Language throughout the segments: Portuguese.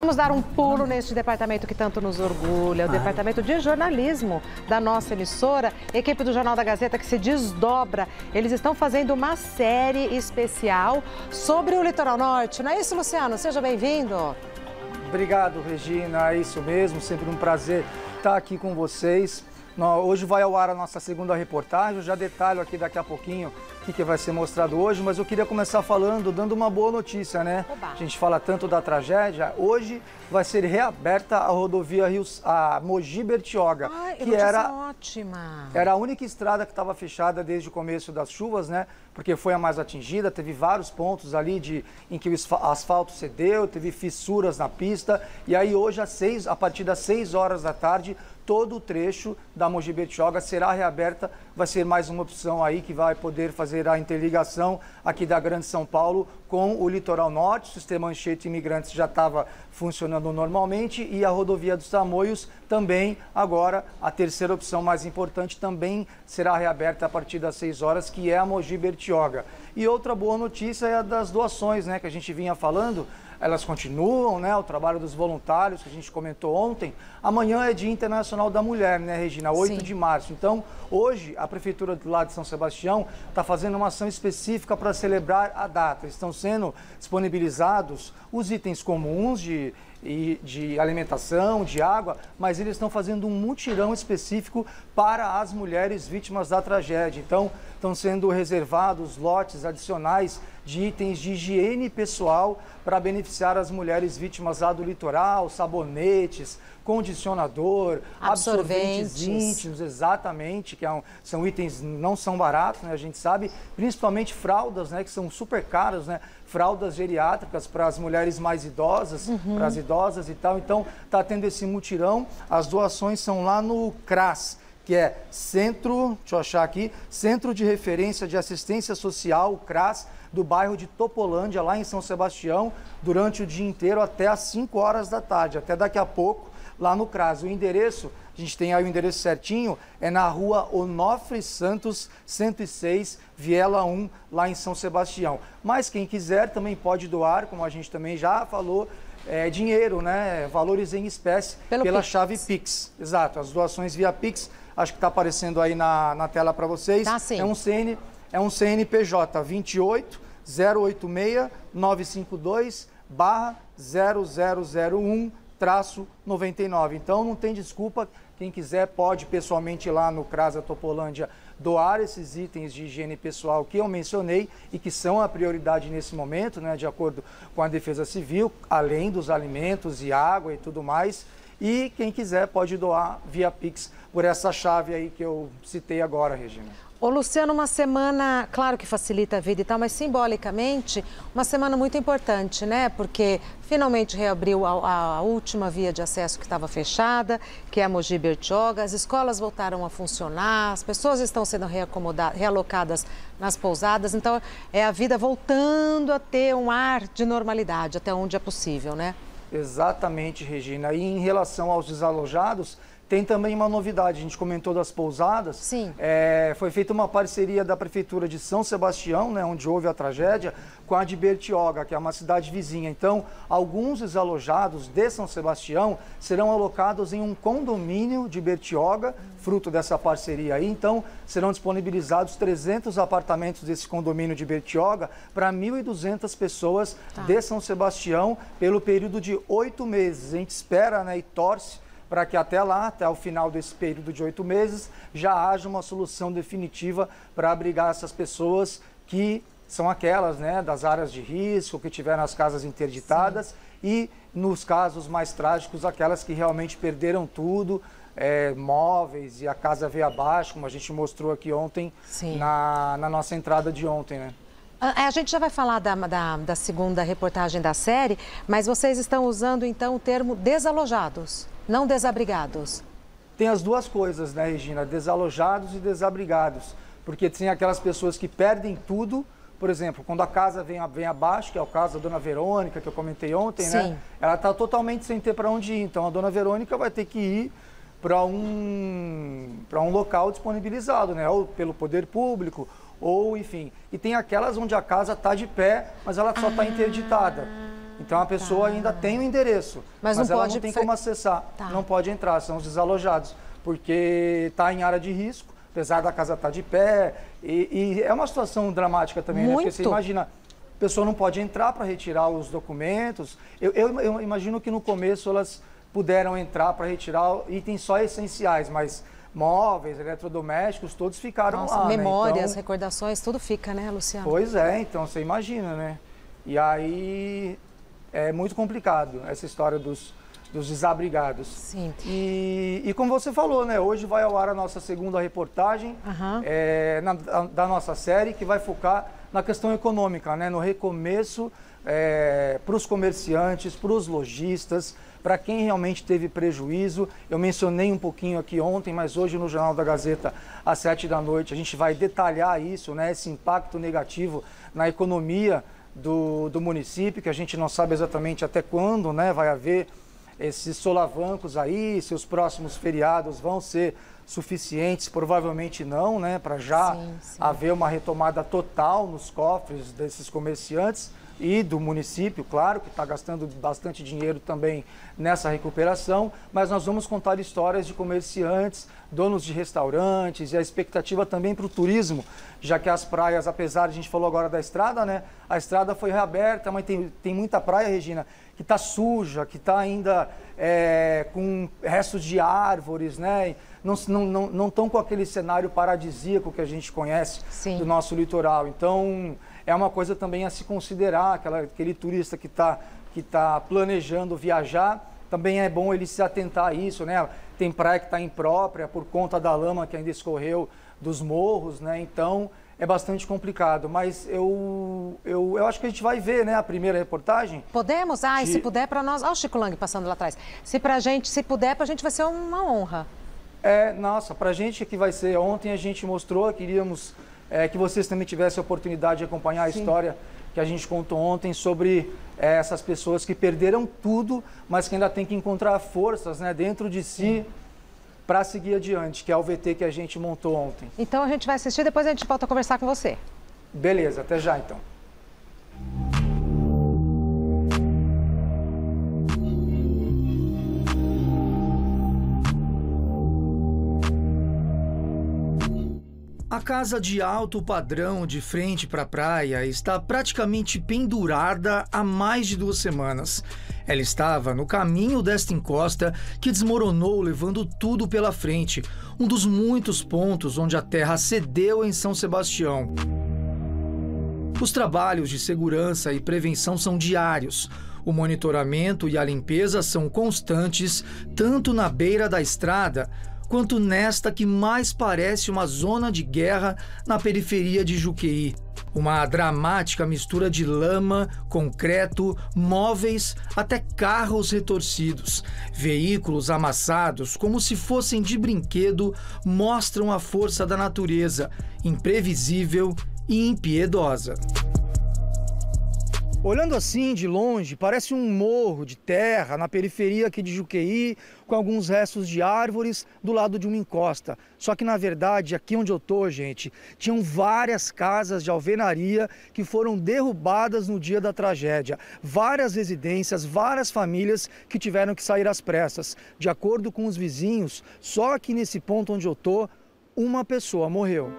Vamos dar um pulo neste departamento que tanto nos orgulha, o departamento de jornalismo da nossa emissora, equipe do Jornal da Gazeta que se desdobra. Eles estão fazendo uma série especial sobre o litoral norte. Não é isso, Luciano? Seja bem-vindo. Obrigado, Regina. É isso mesmo, sempre um prazer estar aqui com vocês. Hoje vai ao ar a nossa segunda reportagem, eu já detalho aqui daqui a pouquinho o que vai ser mostrado hoje, mas eu queria começar falando, dando uma boa notícia, né? Oba. A gente fala tanto da tragédia, hoje vai ser reaberta a rodovia a Mogi-Bertioga, que era a única estrada que estava fechada desde o começo das chuvas, né? Porque foi a mais atingida, teve vários pontos ali em que o asfalto cedeu, teve fissuras na pista, e aí hoje a partir das 6 horas da tarde, todo o trecho da Mogi-Bertioga será reaberta, vai ser mais uma opção aí que vai poder fazer a interligação aqui da Grande São Paulo com o litoral norte. O sistema Anchieta Imigrantes já estava funcionando normalmente e a rodovia dos Tamoios também, agora a terceira opção mais importante, também será reaberta a partir das 6 horas, que é a Mogi-Bertioga. E outra boa notícia é a das doações, né, que a gente vinha falando. Elas continuam, né? O trabalho dos voluntários que a gente comentou ontem. Amanhã é Dia Internacional da Mulher, né, Regina? 8 de março. Então, hoje, a Prefeitura do lado de São Sebastião está fazendo uma ação específica para celebrar a data. Estão sendo disponibilizados os itens comuns de alimentação, de água, mas eles estão fazendo um mutirão específico para as mulheres vítimas da tragédia. Então, estão sendo reservados lotes adicionais de itens de higiene pessoal para beneficiar as mulheres vítimas lá do litoral, sabonetes, condicionador, absorventes íntimos, exatamente, que são itens não são baratos, né, a gente sabe, principalmente fraldas, né, que são super caras, né, fraldas geriátricas para as mulheres mais idosas, para as idosas e tal. Então, está tendo esse mutirão, as doações são lá no CRAS, que é Centro de Referência de Assistência Social, CRAS, do bairro de Topolândia, lá em São Sebastião, durante o dia inteiro até às 5 horas da tarde, até daqui a pouco, lá no CRAS. O endereço, a gente tem aí o endereço certinho, é na rua Onofre Santos, 106, Viela 1, lá em São Sebastião. Mas quem quiser também pode doar, como a gente também já falou, dinheiro, né? Valores em espécie, pela chave Pix. Exato, as doações via Pix, acho que está aparecendo aí na tela para vocês. Tá, sim. É um CNPJ 28 086 952 0001-99. Então não tem desculpa, quem quiser pode pessoalmente ir lá no CRAS Topolândia doar esses itens de higiene pessoal que eu mencionei e que são a prioridade nesse momento, né, de acordo com a Defesa Civil, além dos alimentos e água e tudo mais. E quem quiser pode doar via Pix por essa chave aí que eu citei agora, Regina. Ô, Luciano, uma semana, claro que facilita a vida e tal, mas simbolicamente, uma semana muito importante, né? Porque finalmente reabriu a última via de acesso que estava fechada, que é a Mogi-Bertioga, as escolas voltaram a funcionar, as pessoas estão sendo realocadas nas pousadas, então é a vida voltando a ter um ar de normalidade, até onde é possível, né? Exatamente, Regina. E em relação aos desalojados, tem também uma novidade, a gente comentou das pousadas. Sim. Foi feita uma parceria da Prefeitura de São Sebastião, né, onde houve a tragédia, com a de Bertioga, que é uma cidade vizinha. Então, alguns desalojados de São Sebastião serão alocados em um condomínio de Bertioga, fruto dessa parceria aí. Então, serão disponibilizados 300 apartamentos desse condomínio de Bertioga para 1.200 pessoas de São Sebastião pelo período de 8 meses. A gente espera, né, e torce para que até lá, até o final desse período de 8 meses, já haja uma solução definitiva para abrigar essas pessoas que são aquelas, né, das áreas de risco, que tiveram as casas interditadas. Sim. E, nos casos mais trágicos, aquelas que realmente perderam tudo, móveis e a casa veio abaixo, como a gente mostrou aqui ontem, na nossa entrada de ontem, né? A gente já vai falar da segunda reportagem da série, mas vocês estão usando, então, o termo desalojados, não desabrigados. Tem as duas coisas, né, Regina? Desalojados e desabrigados. Porque tem aquelas pessoas que perdem tudo, por exemplo, quando a casa vem abaixo, que é o caso da dona Verônica, que eu comentei ontem, né? Ela está totalmente sem ter para onde ir. Então, a dona Verônica vai ter que ir para um local disponibilizado, né? Ou pelo poder público, ou enfim. E tem aquelas onde a casa está de pé, mas ela só está interditada. Então a pessoa ainda tem o endereço, mas ela não tem como acessar, não pode entrar, são os desalojados, porque está em área de risco, apesar da casa estar de pé, e é uma situação dramática também, né? Porque você imagina, a pessoa não pode entrar para retirar os documentos. Eu imagino que no começo elas puderam entrar para retirar itens só essenciais, mas móveis, eletrodomésticos, todos ficaram lá. Memórias, né? Então, recordações, tudo fica, né, Luciano? Pois é, então você imagina, né? E aí é muito complicado essa história dos desabrigados. Sim. E como você falou, né? Hoje vai ao ar a nossa segunda reportagem da nossa série, que vai focar na questão econômica, né? No recomeço para os comerciantes, para os lojistas, para quem realmente teve prejuízo. Eu mencionei um pouquinho aqui ontem, mas hoje no Jornal da Gazeta, às 19h, a gente vai detalhar isso, né? Esse impacto negativo na economia do município, que a gente não sabe exatamente até quando, né? Vai haver esses solavancos aí, se os próximos feriados vão ser suficientes, provavelmente não, né? Para já haver uma retomada total nos cofres desses comerciantes e do município, claro, que está gastando bastante dinheiro também nessa recuperação, mas nós vamos contar histórias de comerciantes, donos de restaurantes e a expectativa também para o turismo, já que as praias, apesar de a gente falou agora da estrada, né? A estrada foi reaberta, mas tem muita praia, Regina, que está suja, que está ainda com restos de árvores, né? Não estão com aquele cenário paradisíaco que a gente conhece do nosso litoral. Então, é uma coisa também a se considerar, aquele turista que tá planejando viajar, também é bom ele se atentar a isso, né? Tem praia que está imprópria por conta da lama que ainda escorreu dos morros, né? Então, é bastante complicado, mas eu acho que a gente vai ver, né, a primeira reportagem. Podemos? E se puder para nós... Olha o Chico Lang passando lá atrás. Se puder, para a gente vai ser uma honra. Nossa, para a gente que vai ser... Ontem a gente mostrou, queríamos que vocês também tivessem a oportunidade de acompanhar a história que a gente contou ontem sobre essas pessoas que perderam tudo, mas que ainda tem que encontrar forças, né, dentro de si para seguir adiante, que é o VT que a gente montou ontem. Então a gente vai assistir, depois a gente volta a conversar com você. Beleza, até já então. A casa de alto padrão de frente para a praia está praticamente pendurada há mais de 2 semanas. Ela estava no caminho desta encosta que desmoronou, levando tudo pela frente, um dos muitos pontos onde a terra cedeu em São Sebastião. Os trabalhos de segurança e prevenção são diários. O monitoramento e a limpeza são constantes, tanto na beira da estrada, quanto nesta que mais parece uma zona de guerra na periferia de Juqueí. Uma dramática mistura de lama, concreto, móveis, até carros retorcidos. Veículos amassados, como se fossem de brinquedo, mostram a força da natureza, imprevisível e impiedosa. Olhando assim de longe, parece um morro de terra na periferia aqui de Juqueí, com alguns restos de árvores do lado de uma encosta. Só que, na verdade, aqui onde eu tô, gente, tinham várias casas de alvenaria que foram derrubadas no dia da tragédia. Várias residências, várias famílias que tiveram que sair às pressas. De acordo com os vizinhos, só aqui nesse ponto onde eu tô, uma pessoa morreu.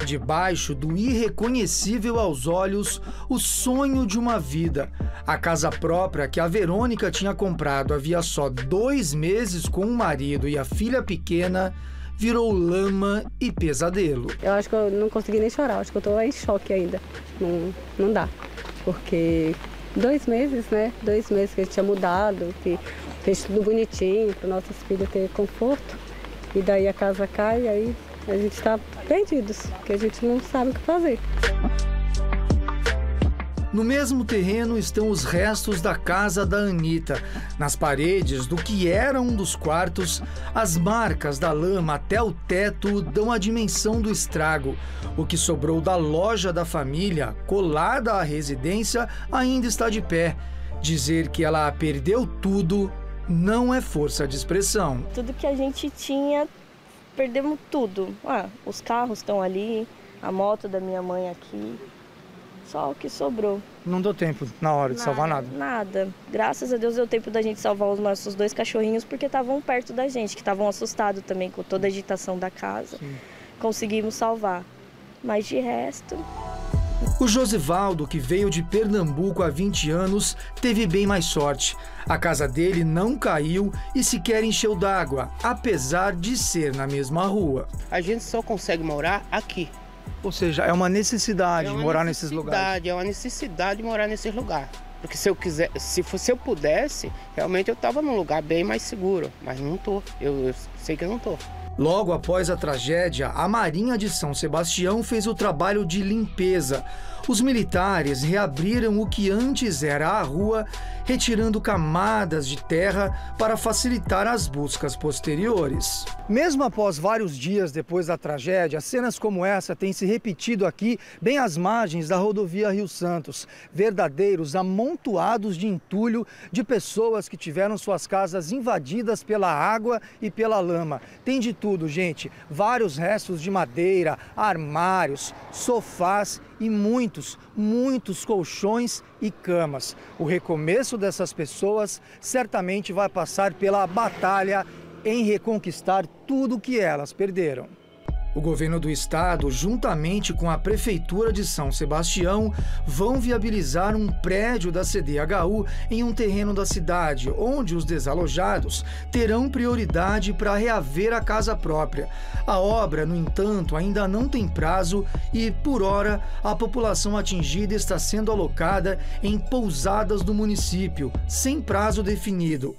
Debaixo do irreconhecível aos olhos, o sonho de uma vida. A casa própria que a Verônica tinha comprado havia só 2 meses com o marido e a filha pequena virou lama e pesadelo. Eu acho que eu não consegui nem chorar, acho que eu tô em choque ainda. Não dá, porque 2 meses, né? 2 meses que a gente tinha mudado, que fez tudo bonitinho para nossos filhos ter conforto. E daí a casa cai, aí a gente está perdidos, porque a gente não sabe o que fazer. No mesmo terreno estão os restos da casa da Anita. Nas paredes do que era um dos quartos, as marcas da lama até o teto dão a dimensão do estrago. O que sobrou da loja da família, colada à residência, ainda está de pé. Dizer que ela perdeu tudo não é força de expressão. Tudo que a gente tinha, perdemos tudo. Os carros estão ali, a moto da minha mãe aqui. Só o que sobrou. Não deu tempo na hora de salvar nada? Nada. Graças a Deus deu tempo da gente salvar os nossos 2 cachorrinhos, porque estavam perto da gente, que estavam assustados também com toda a agitação da casa. Sim. Conseguimos salvar. Mas de resto... O Josivaldo, que veio de Pernambuco há 20 anos, teve bem mais sorte. A casa dele não caiu e sequer encheu d'água, apesar de ser na mesma rua. A gente só consegue morar aqui. Ou seja, é uma necessidade morar nesses lugares. É uma necessidade de morar nesses lugares. Porque se eu quiser, se eu pudesse, realmente eu estava num lugar bem mais seguro. Mas não tô. Eu sei que eu não tô. Logo após a tragédia, a Marinha de São Sebastião fez o trabalho de limpeza. Os militares reabriram o que antes era a rua, retirando camadas de terra para facilitar as buscas posteriores. Mesmo após vários dias depois da tragédia, cenas como essa têm se repetido aqui, bem às margens da rodovia Rio Santos. Verdadeiros amontoados de entulho de pessoas que tiveram suas casas invadidas pela água e pela lama. Tem de tudo, gente. Vários restos de madeira, armários, sofás e muitos colchões e camas. O recomeço dessas pessoas certamente vai passar pela batalha em reconquistar tudo que elas perderam. O governo do estado, juntamente com a prefeitura de São Sebastião, vão viabilizar um prédio da CDHU em um terreno da cidade, onde os desalojados terão prioridade para reaver a casa própria. A obra, no entanto, ainda não tem prazo e, por hora, a população atingida está sendo alocada em pousadas do município, sem prazo definido.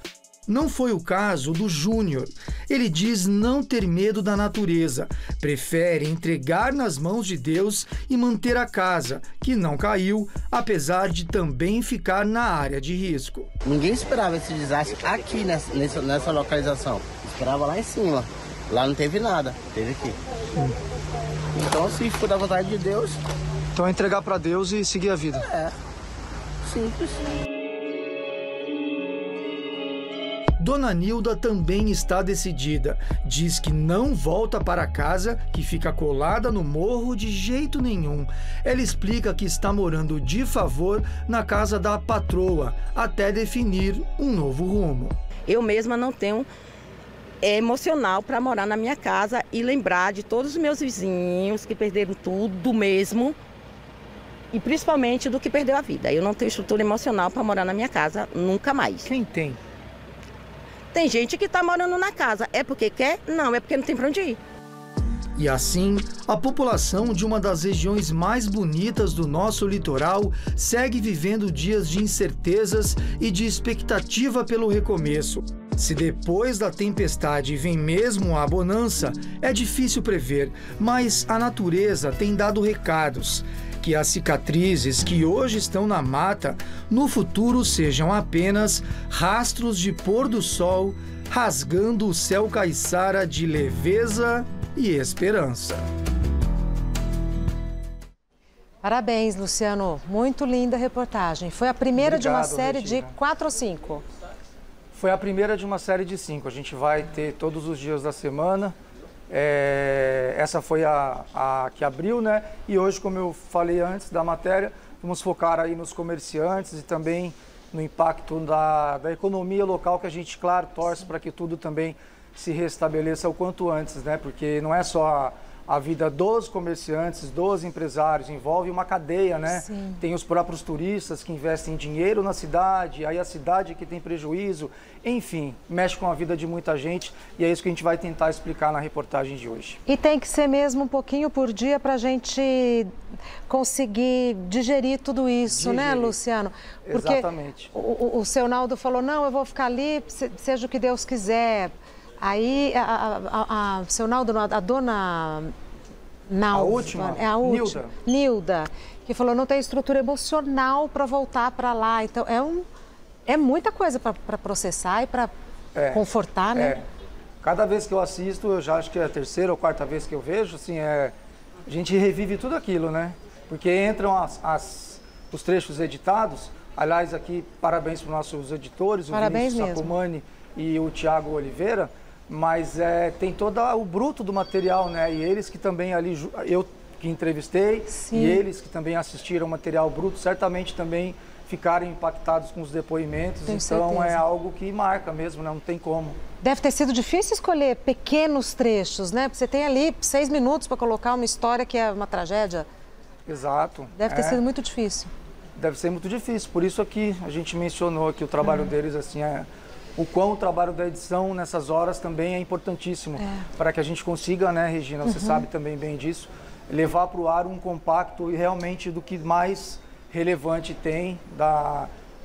Não foi o caso do Júnior. Ele diz não ter medo da natureza, prefere entregar nas mãos de Deus e manter a casa, que não caiu, apesar de também ficar na área de risco. Ninguém esperava esse desastre aqui nessa localização. Esperava lá em cima. Lá não teve nada, teve aqui. Então, se for da vontade de Deus... Então é entregar para Deus e seguir a vida. É, simples. Dona Nilda também está decidida. Diz que não volta para casa, que fica colada no morro de jeito nenhum. Ela explica que está morando de favor na casa da patroa, até definir um novo rumo. Eu mesma não tenho emocional para morar na minha casa e lembrar de todos os meus vizinhos que perderam tudo mesmo. E principalmente do que perdeu a vida. Eu não tenho estrutura emocional para morar na minha casa nunca mais. Quem tem? Tem gente que está morando na casa. É porque quer? Não, é porque não tem para onde ir. E assim, a população de uma das regiões mais bonitas do nosso litoral segue vivendo dias de incertezas e de expectativa pelo recomeço. Se depois da tempestade vem mesmo a bonança, é difícil prever, mas a natureza tem dado recados. Que as cicatrizes que hoje estão na mata, no futuro sejam apenas rastros de pôr do sol, rasgando o céu caiçara de leveza e esperança. Parabéns, Luciano. Muito linda a reportagem. Foi a primeira de uma série de 4 ou 5? Foi a primeira de uma série de 5. A gente vai ter todos os dias da semana. Essa foi a que abriu, né? E hoje, como eu falei antes da matéria, vamos focar aí nos comerciantes e também no impacto da economia local, que a gente, claro, torce para que tudo também se restabeleça o quanto antes, né? Porque não é só a vida dos comerciantes, dos empresários, envolve uma cadeia, né? Sim. Tem os próprios turistas que investem dinheiro na cidade, aí a cidade que tem prejuízo, enfim, mexe com a vida de muita gente e é isso que a gente vai tentar explicar na reportagem de hoje. E tem que ser mesmo um pouquinho por dia para a gente conseguir digerir tudo isso, né, Luciano? Porque exatamente. O seu Naldo falou, não, eu vou ficar ali, seja o que Deus quiser. Aí, seu Naldo, a dona Nalva, a última, Nilda, que falou não tem estrutura emocional para voltar para lá. Então, é muita coisa para processar e para confortar, né? Cada vez que eu assisto, eu já acho que é a 3ª ou 4ª vez que eu vejo, assim, a gente revive tudo aquilo, né? Porque entram os trechos editados. Aliás, aqui, parabéns para os nossos editores, o Vinícius Sacomani e o Tiago Oliveira. Mas tem todo o bruto do material, né? E eles que também ali, eu que entrevistei, Sim. e eles que também assistiram o material bruto, certamente também ficaram impactados com os depoimentos. Tenho então certeza. é algo que marca mesmo, né? Não tem como. Deve ter sido difícil escolher pequenos trechos, né? Porque você tem ali 6 minutos para colocar uma história que é uma tragédia. Exato. Deve ter sido muito difícil. Deve ser muito difícil, por isso aqui a gente mencionou que o trabalho deles, assim, o quão o trabalho da edição nessas horas também é importantíssimo, para que a gente consiga, né, Regina, você sabe também bem disso, levar para o ar um compacto e realmente do que mais relevante tem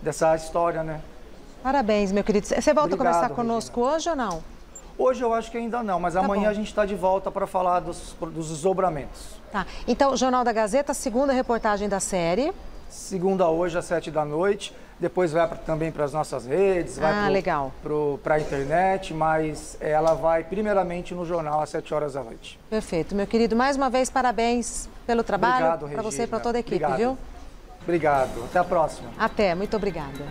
dessa história, né? Parabéns, meu querido. Você volta a conversar conosco Regina. hoje ou não? Hoje eu acho que ainda não, mas amanhã a gente está de volta para falar dos desdobramentos. Tá. Então, Jornal da Gazeta, segunda reportagem da série. Segunda hoje às 19h, depois vai também para as nossas redes, vai para a internet, mas ela vai primeiramente no jornal às 19h. Perfeito. Meu querido, mais uma vez, parabéns pelo trabalho. Obrigado, Regina. Para você e para toda a equipe, Obrigado. viu? Obrigado. Até a próxima. Até. Muito obrigada.